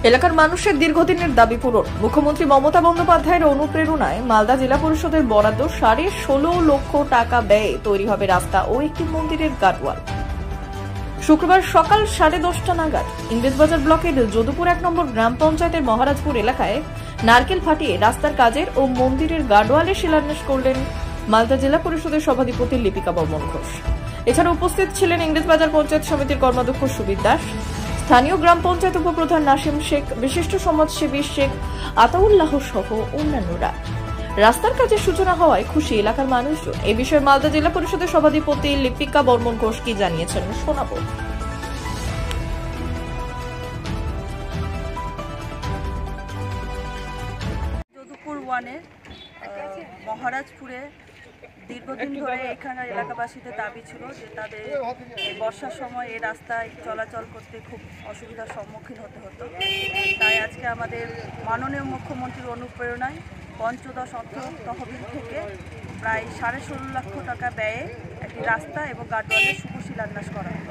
এলাকার মানুষের দীর্ঘদিনের দাবি পূরণ। মুখ্যমন্ত্রী মমতা বন্দ্যোপাধ্যায়ের অনুপ্রেরণায় মালদা জেলা পরিষদের বরাদ্দ 16.5 লক্ষ টাকা ব্যয়ে তৈরি হবে রাস্তা ও একটি মন্দিরের গার্ডওয়াল। শুক্রবার সকাল 10:30টা নাগাদ ইংরেজবাজার ব্লকের যদুপুর 1 নম্বর গ্রাম পঞ্চায়েতের মহারাজপুর এলাকায় নারকেল ফাটিয়ে রাস্তার কাজের ও মন্দিরের গার্ডওয়ালের শিলান্যাস করলেন মালদা জেলা পরিষদের সভাধিপতি লিপিকা বর্মন ঘোষ। এছাড়া উপস্থিত ছিলেন ইংরেজবাজার পঞ্চায়েত সমিতির কর্মাধ্যক্ষ সুবির দাস, স্থানীয় গ্রাম পঞ্চায়েত উপপ্রধান নাসিম শেখ, বিশিষ্ট সমাজসেবী শেখ আতাউল্লাহ সহ অন্যান্যরা। রাস্তার কাজের সূচনা হওয়ায় খুশি এলাকার মানুষজন। এই বিষয়ে মালদা জেলা পরিষদের সভাধিপতি লিপিকা বর্মন ঘোষ কি জানিয়েছেন শোনাবো। যদুপুর ওয়ানের মহারাজপুরে দীর্ঘদিন ধরে এখানের এলাকাবাসীদের দাবি ছিল যে তাদের বর্ষার সময় এই রাস্তায় চলাচল করতে খুব অসুবিধার সম্মুখীন হতে হতো। তাই আজকে আমাদের মাননীয় মুখ্যমন্ত্রীর অনুপ্রেরণায় পঞ্চদশ অর্থ তহবিল থেকে প্রায় 16.5 লক্ষ টাকা ব্যয়ে একটি রাস্তা এবং গার্ডওয়ালের শুভ শিলান্যাস করা হয়।